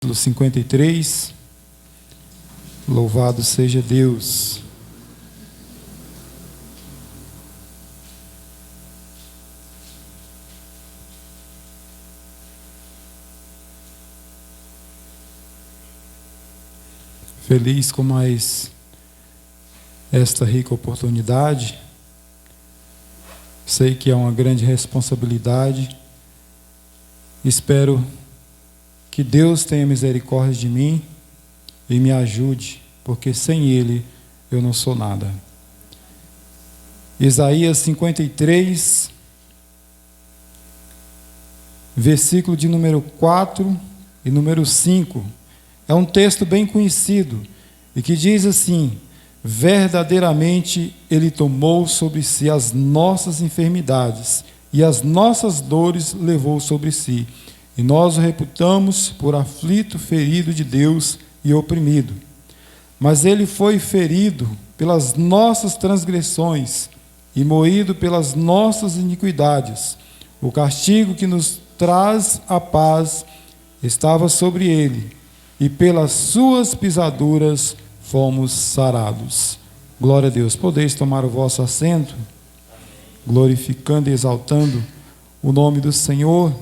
Capítulo 53. Louvado seja Deus. Feliz com mais esta rica oportunidade. Sei que é uma grande responsabilidade. Espero que Deus tenha misericórdia de mim e me ajude, porque sem Ele eu não sou nada. Isaías 53, versículo de número 4 e número 5. É um texto bem conhecido e que diz assim: verdadeiramente Ele tomou sobre si as nossas enfermidades e as nossas dores levou sobre si. E nós o reputamos por aflito, ferido de Deus e oprimido. Mas ele foi ferido pelas nossas transgressões e moído pelas nossas iniquidades. O castigo que nos traz a paz estava sobre ele, e pelas suas pisaduras fomos sarados. Glória a Deus. Podeis tomar o vosso assento, glorificando e exaltando o nome do Senhor.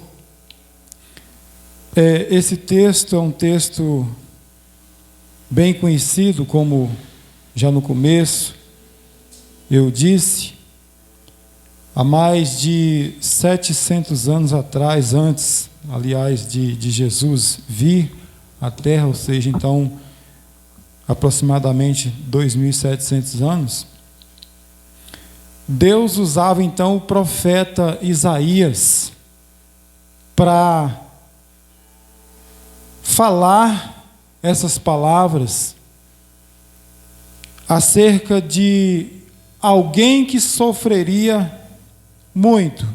Esse texto é um texto bem conhecido, como já no começo eu disse, há mais de 700 anos atrás, antes, aliás, de Jesus vir à Terra, ou seja, então, aproximadamente 2.700 anos, Deus usava então o profeta Isaías para falar essas palavras acerca de alguém que sofreria muito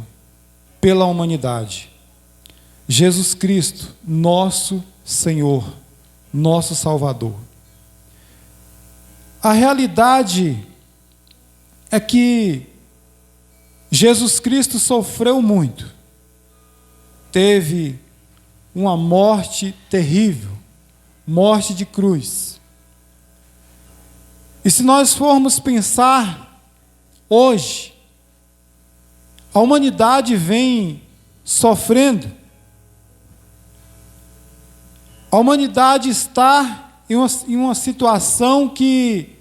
pela humanidade. Jesus Cristo, nosso Senhor, nosso Salvador. A realidade é que Jesus Cristo sofreu muito. Teve uma morte terrível, morte de cruz. E se nós formos pensar hoje, a humanidade vem sofrendo. A humanidade está em uma situação que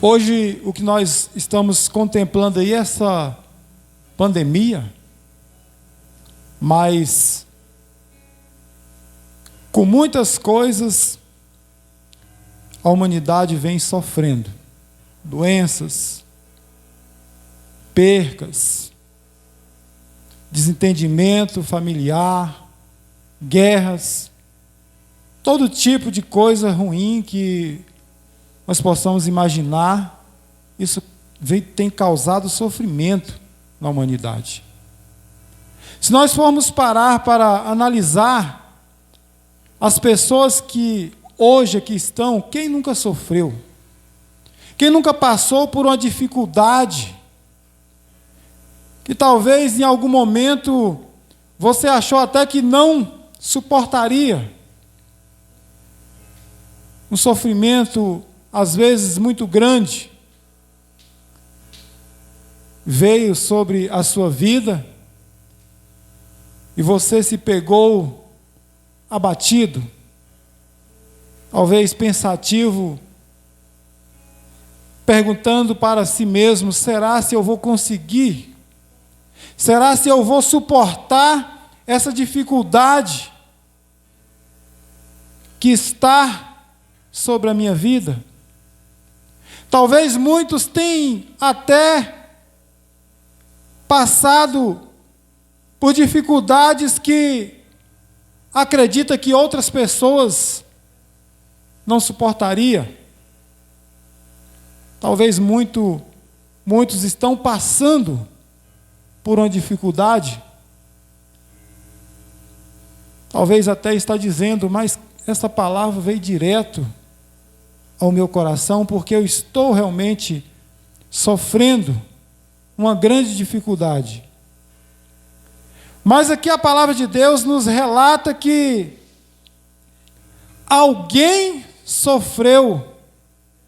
hoje o que nós estamos contemplando aí, essa pandemia, mas com muitas coisas a humanidade vem sofrendo. Doenças, percas, desentendimento familiar, guerras, todo tipo de coisa ruim que nós possamos imaginar. Isso tem causado sofrimento na humanidade. Se nós formos parar para analisar as pessoas que hoje aqui estão, quem nunca sofreu? Quem nunca passou por uma dificuldade que talvez em algum momento você achou até que não suportaria? Um sofrimento, às vezes, muito grande veio sobre a sua vida e você se pegou abatido, talvez pensativo, perguntando para si mesmo: será se eu vou conseguir? Será se eu vou suportar essa dificuldade que está sobre a minha vida? Talvez muitos tenham até passado por dificuldades que acredita que outras pessoas não suportariam. Talvez muitos estão passando por uma dificuldade. Talvez até está dizendo: mas essa palavra veio direto ao meu coração, porque eu estou realmente sofrendo uma grande dificuldade. Mas aqui a palavra de Deus nos relata que alguém sofreu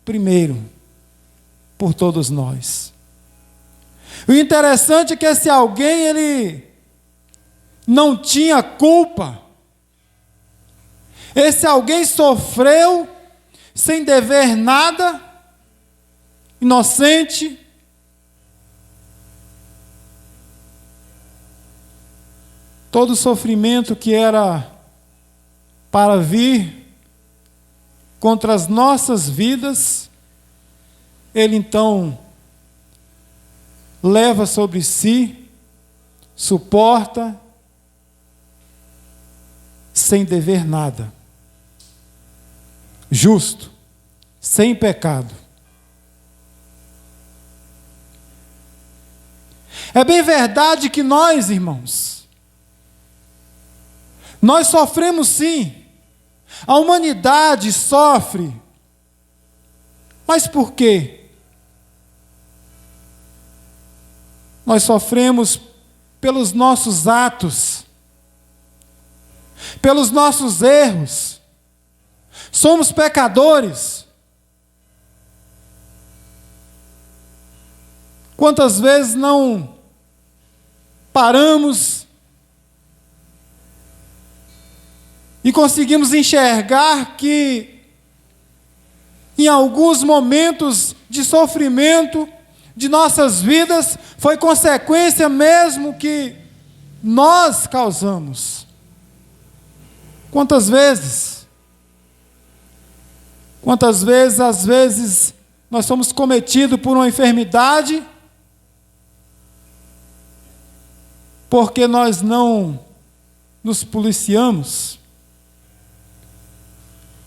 primeiro por todos nós. O interessante é que esse alguém, ele não tinha culpa. Esse alguém sofreu sem dever nada, inocente. Todo o sofrimento que era para vir contra as nossas vidas, ele então leva sobre si, suporta, sem dever nada. Justo, sem pecado. É bem verdade que nós, irmãos, nós sofremos sim. A humanidade sofre. Mas por quê? Nós sofremos pelos nossos atos, pelos nossos erros. Somos pecadores. Quantas vezes não paramos e conseguimos enxergar que em alguns momentos de sofrimento de nossas vidas foi consequência mesmo que nós causamos. Quantas vezes? Quantas vezes, às vezes, nós somos cometidos por uma enfermidade porque nós não nos policiamos?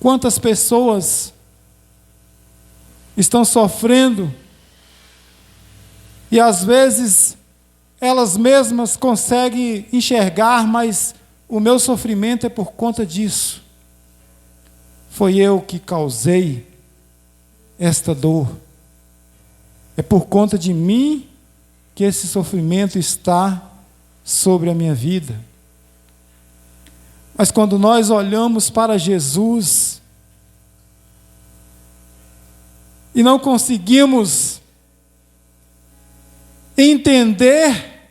Quantas pessoas estão sofrendo e às vezes elas mesmas conseguem enxergar, mas o meu sofrimento é por conta disso. Foi eu que causei esta dor. É por conta de mim que esse sofrimento está sobre a minha vida. Mas quando nós olhamos para Jesus e não conseguimos entender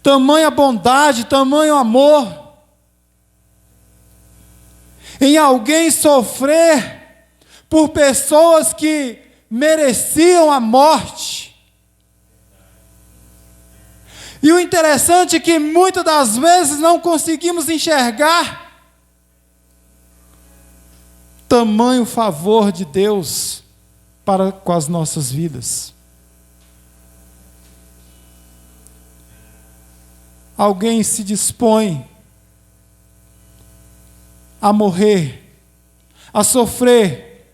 tamanha bondade, tamanho amor, em alguém sofrer por pessoas que mereciam a morte. E o interessante é que muitas das vezes não conseguimos enxergar tamanho favor de Deus para com as nossas vidas. Alguém se dispõe a morrer, a sofrer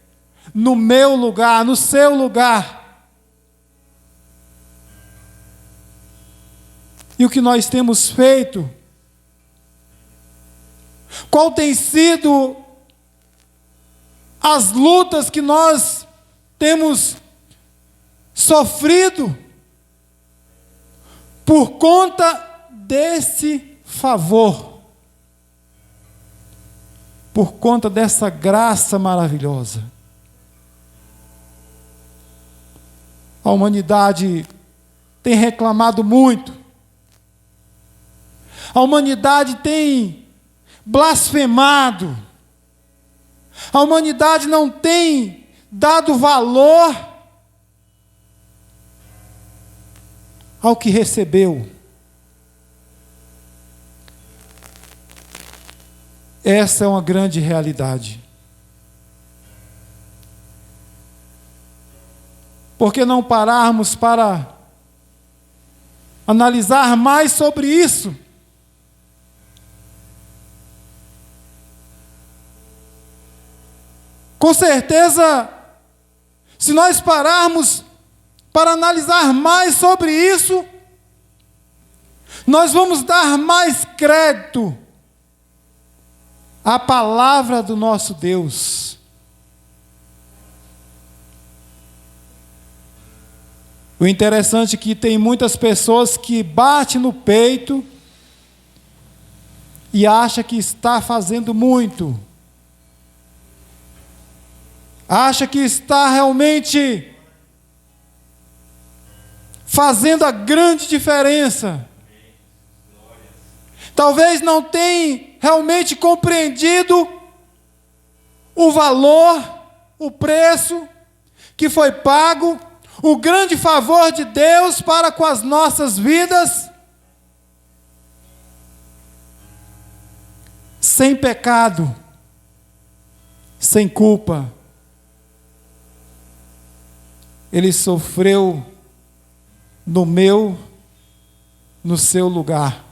no meu lugar, no seu lugar. E o que nós temos feito? Qual tem sido as lutas que nós temos sofrido por conta desse favor? Por conta dessa graça maravilhosa. A humanidade tem reclamado muito. A humanidade tem blasfemado. A humanidade não tem dado valor ao que recebeu. Essa é uma grande realidade. Por que não pararmos para analisar mais sobre isso? Com certeza, se nós pararmos para analisar mais sobre isso, nós vamos dar mais crédito à palavra do nosso Deus. O interessante é que tem muitas pessoas que batem no peito e acha que está fazendo muito, acha que está realmente fazendo a grande diferença, talvez não tenha realmente compreendido o valor, o preço que foi pago, o grande favor de Deus para com as nossas vidas, sem pecado, sem culpa. Ele sofreu no meu, no seu lugar,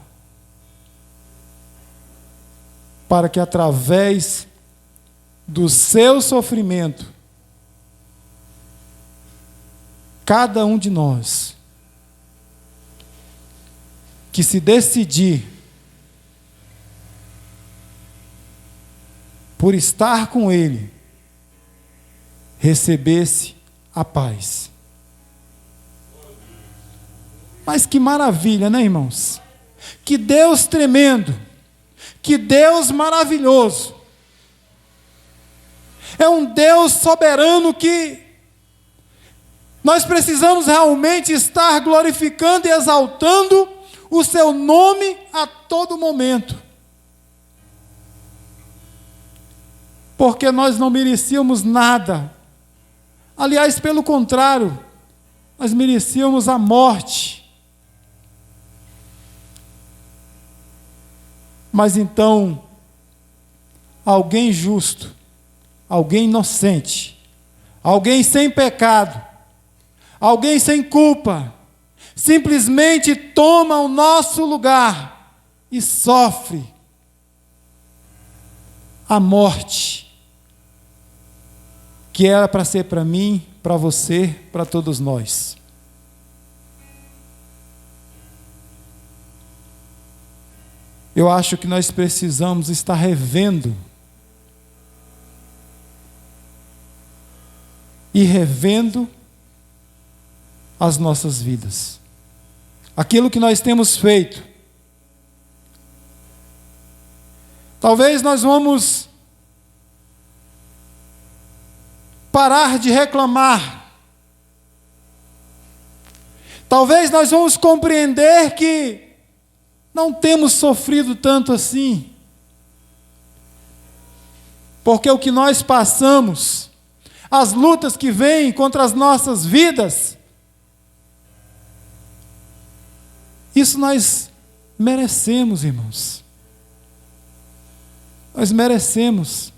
para que através do seu sofrimento, cada um de nós que se decidir por estar com Ele, recebesse a paz. Mas que maravilha, né, irmãos? Que Deus tremendo, que Deus maravilhoso. É um Deus soberano que nós precisamos realmente estar glorificando e exaltando o seu nome a todo momento. Porque nós não merecíamos nada. Aliás, pelo contrário, nós merecíamos a morte. Mas então, alguém justo, alguém inocente, alguém sem pecado, alguém sem culpa, simplesmente toma o nosso lugar e sofre a morte, que era para ser para mim, para você, para todos nós. Eu acho que nós precisamos estar revendo e revendo as nossas vidas. Aquilo que nós temos feito. Talvez nós vamos parar de reclamar. Talvez nós vamos compreender que não temos sofrido tanto assim. Porque o que nós passamos, as lutas que vêm contra as nossas vidas, isso nós merecemos, irmãos. Nós merecemos.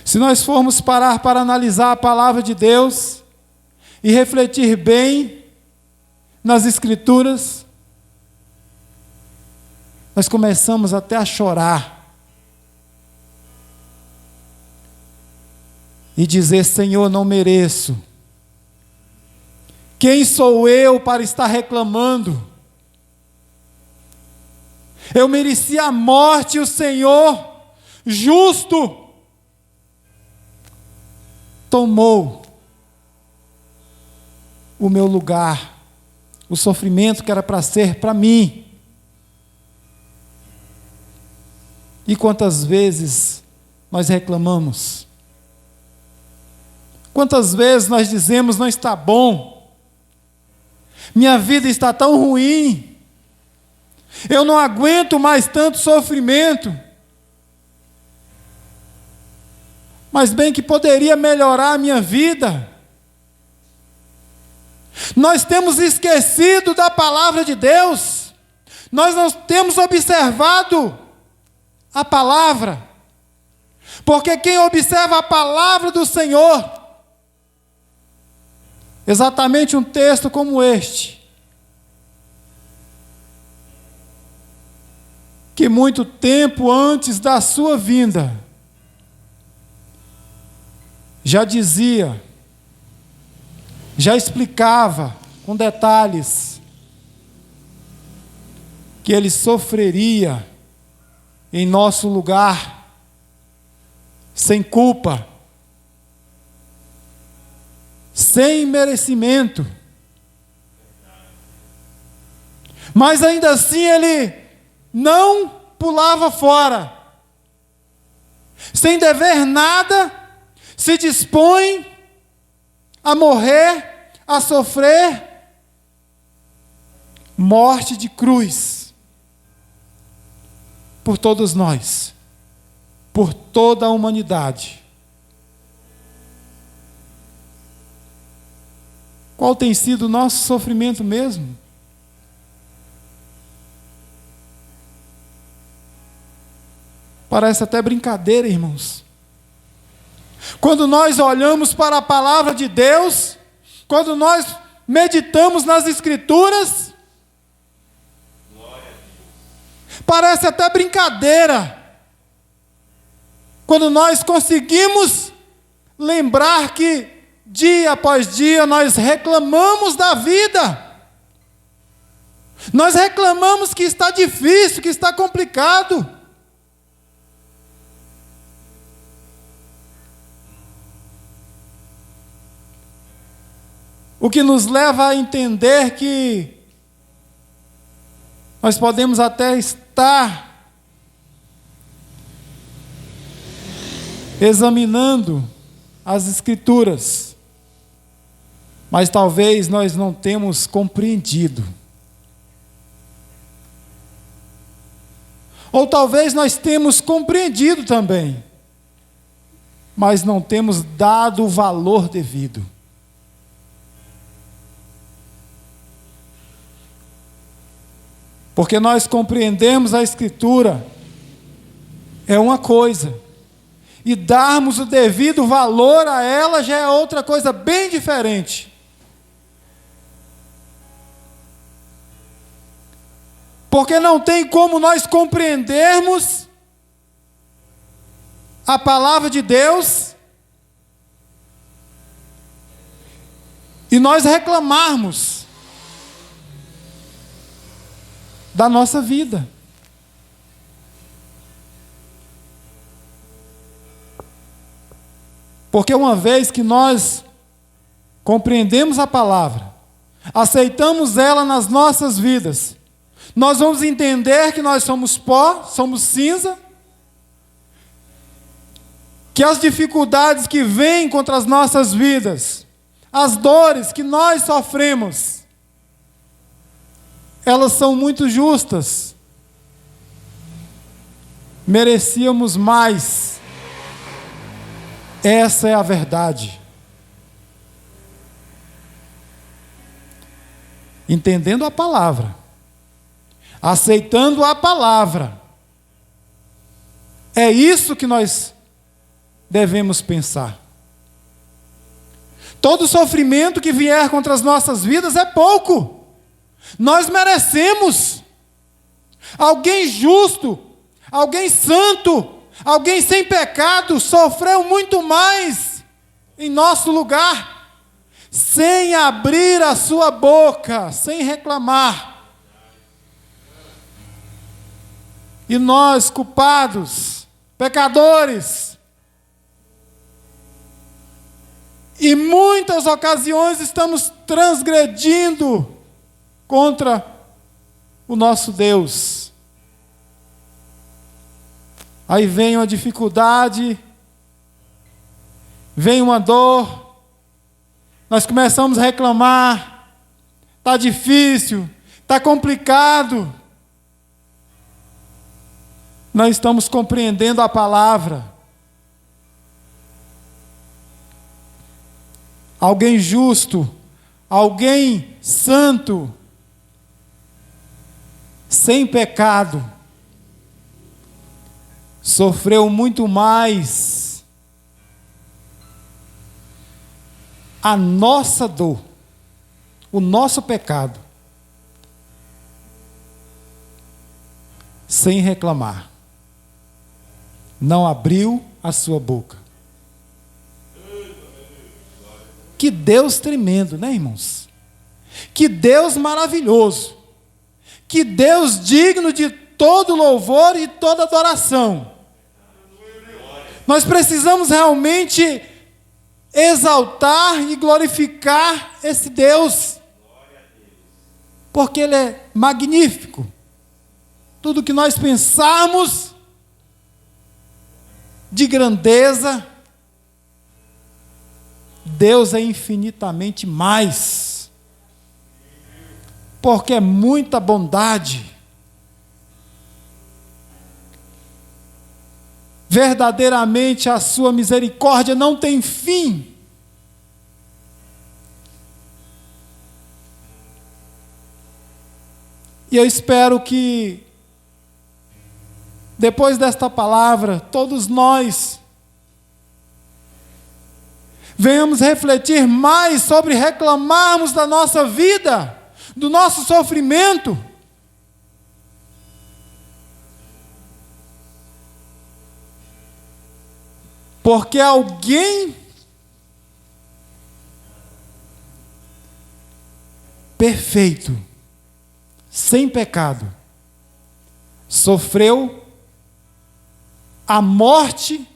Se nós formos parar para analisar a palavra de Deus e refletir bem nas Escrituras, nós começamos até a chorar e dizer: Senhor, não mereço. Quem sou eu para estar reclamando? Eu merecia a morte e o Senhor, justo, tomou o meu lugar, o sofrimento que era para ser para mim. E quantas vezes nós reclamamos? Quantas vezes nós dizemos: não está bom, minha vida está tão ruim, eu não aguento mais tanto sofrimento. Mas bem que poderia melhorar a minha vida. Nós temos esquecido da palavra de Deus, nós não temos observado a palavra, porque quem observa a palavra do Senhor, exatamente um texto como este, que muito tempo antes da sua vinda, já dizia, já explicava com detalhes, que Ele sofreria em nosso lugar, sem culpa, sem merecimento. Mas ainda assim Ele não pulava fora. Sem dever nada, se dispõe a morrer, a sofrer morte de cruz por todos nós, por toda a humanidade. Qual tem sido o nosso sofrimento mesmo? Parece até brincadeira, irmãos. Quando nós olhamos para a palavra de Deus, quando nós meditamos nas Escrituras, parece até brincadeira. Quando nós conseguimos lembrar que dia após dia nós reclamamos da vida. Nós reclamamos que está difícil, que está complicado. O que nos leva a entender que nós podemos até estar examinando as Escrituras, mas talvez nós não temos compreendido. Ou talvez nós temos compreendido também, mas não temos dado o valor devido. Porque nós compreendemos a Escritura é uma coisa, e darmos o devido valor a ela já é outra coisa bem diferente. Porque não tem como nós compreendermos a palavra de Deus e nós reclamarmos da nossa vida. Porque uma vez que nós compreendemos a palavra, aceitamos ela nas nossas vidas, nós vamos entender que nós somos pó, somos cinza, que as dificuldades que vêm contra as nossas vidas, as dores que nós sofremos, elas são muito justas. Merecíamos mais. Essa é a verdade. Entendendo a palavra, aceitando a palavra, é isso que nós devemos pensar. Todo sofrimento que vier contra as nossas vidas é pouco. Nós merecemos. Alguém justo, alguém santo, alguém sem pecado sofreu muito mais em nosso lugar, sem abrir a sua boca, sem reclamar. E nós, culpados, pecadores, em muitas ocasiões estamos transgredindo contra o nosso Deus. Aí vem uma dificuldade, vem uma dor, nós começamos a reclamar, está difícil, está complicado. Não estamos compreendendo a palavra. Alguém justo, alguém santo, sem pecado, sofreu muito mais a nossa dor, o nosso pecado, sem reclamar. Não abriu a sua boca. Que Deus tremendo, né, irmãos? Que Deus maravilhoso. Que Deus digno de todo louvor e toda adoração. Nós precisamos realmente exaltar e glorificar esse Deus, porque Ele é magnífico. tudo que nós pensarmos de grandeza, Deus é infinitamente mais, porque é muita bondade. Verdadeiramente a sua misericórdia não tem fim. E eu espero que, depois desta palavra, todos nós venhamos refletir mais sobre reclamarmos da nossa vida, do nosso sofrimento. Porque alguém perfeito, sem pecado, sofreu a morte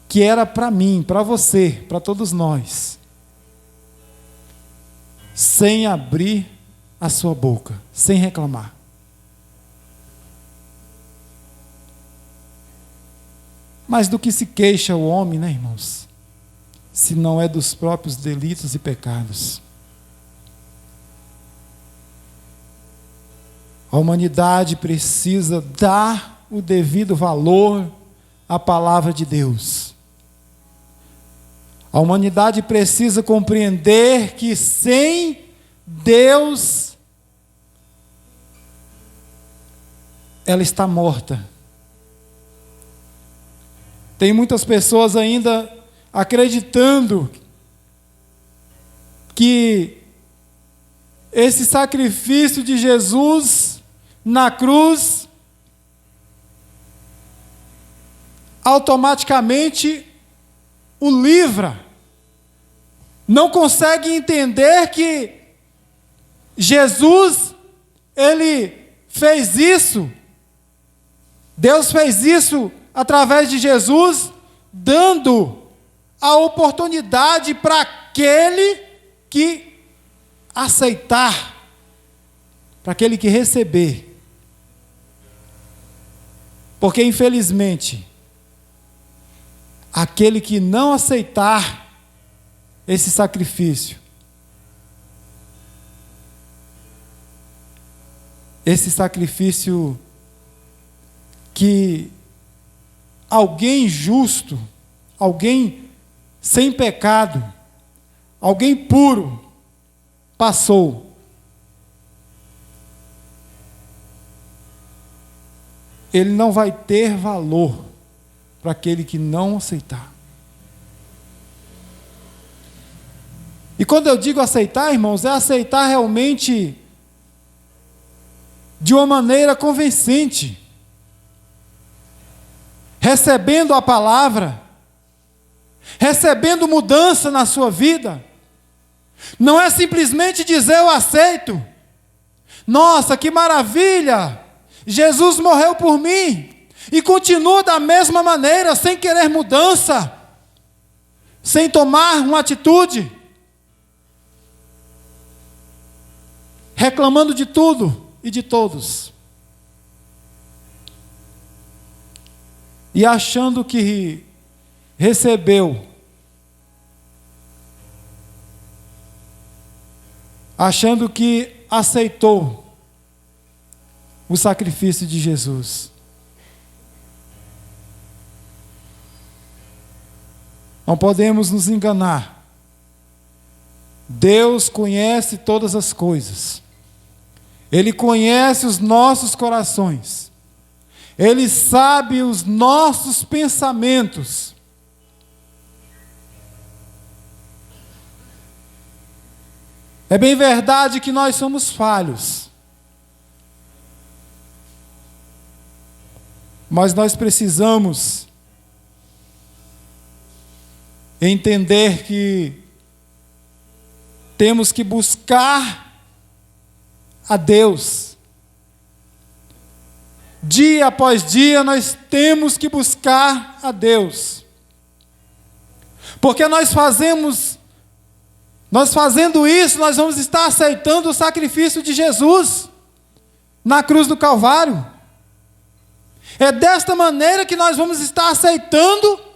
que era para mim, para você, para todos nós, sem abrir a sua boca, sem reclamar. Mas do que se queixa o homem, né, irmãos? Se não é dos próprios delitos e pecados. A humanidade precisa dar o devido valor à palavra de Deus. A humanidade precisa compreender que sem Deus ela está morta. Tem muitas pessoas ainda acreditando que esse sacrifício de Jesus na cruz automaticamente o livra. Não consegue entender que Jesus, ele fez isso, Deus fez isso através de Jesus, dando a oportunidade para aquele que aceitar, para aquele que receber. Porque, infelizmente, aquele que não aceitar esse sacrifício, que alguém justo, alguém sem pecado, alguém puro, passou. Ele não vai ter valor para aquele que não aceitar. E quando eu digo aceitar, irmãos, é aceitar realmente de uma maneira convincente, recebendo a palavra, recebendo mudança na sua vida. Não é simplesmente dizer eu aceito. Nossa, que maravilha! Jesus morreu por mim e continua da mesma maneira, sem querer mudança, sem tomar uma atitude, reclamando de tudo e de todos, e achando que recebeu, achando que aceitou o sacrifício de Jesus. Não podemos nos enganar. Deus conhece todas as coisas. Ele conhece os nossos corações. Ele sabe os nossos pensamentos. É bem verdade que nós somos falhos. Mas nós precisamos entender que temos que buscar a Deus. Dia após dia nós temos que buscar a Deus. Porque nós fazendo isso, nós vamos estar aceitando o sacrifício de Jesus. na cruz do Calvário. É desta maneira que nós vamos estar aceitando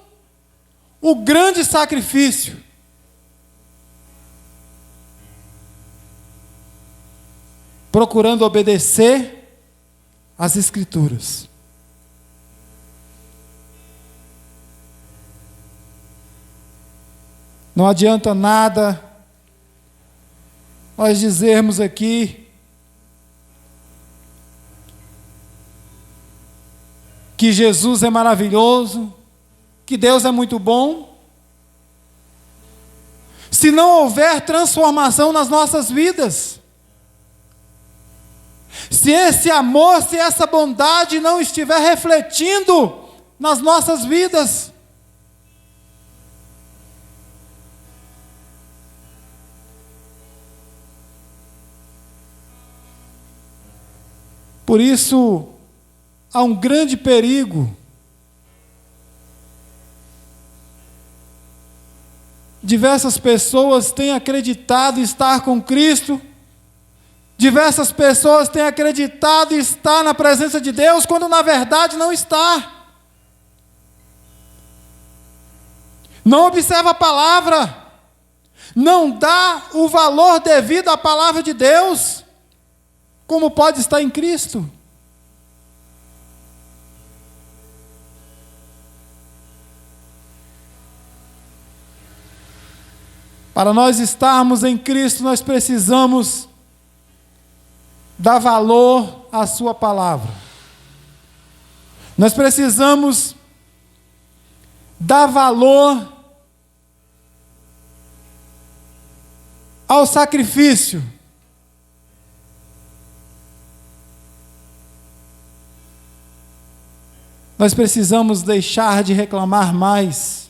o grande sacrifício. Procurando obedecer às Escrituras. Não adianta nada nós dizermos aqui que Jesus é maravilhoso, que Deus é muito bom, se não houver transformação nas nossas vidas. Se esse amor, se essa bondade não estiver refletindo nas nossas vidas. Por isso, há um grande perigo diversas pessoas têm acreditado estar com Cristo, diversas pessoas têm acreditado estar na presença de Deus, quando na verdade não está. Não observa a palavra, não dá o valor devido à palavra de Deus, como pode estar em Cristo. Para nós estarmos em Cristo, nós precisamos dar valor à sua palavra. Nós precisamos dar valor ao sacrifício. Nós precisamos deixar de reclamar mais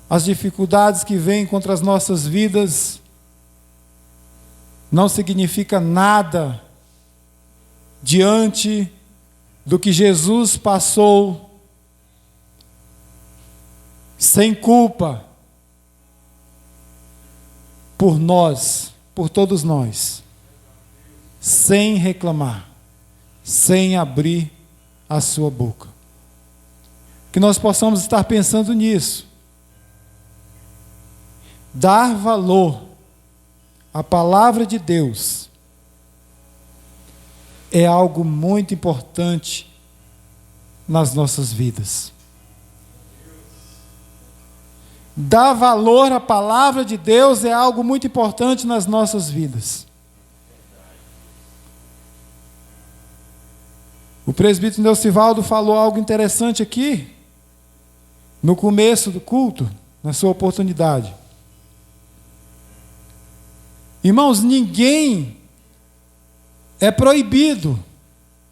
as dificuldades que vêm contra as nossas vidas. Não significa nada diante do que Jesus passou sem culpa por nós, por todos nós, sem reclamar, sem abrir a sua boca. Que nós possamos estar pensando nisso. Dar valor à palavra de Deus é algo muito importante nas nossas vidas. Dar valor à palavra de Deus é algo muito importante nas nossas vidas. O presbítero Neucivaldo falou algo interessante aqui, no começo do culto, na sua oportunidade. Irmãos, ninguém é proibido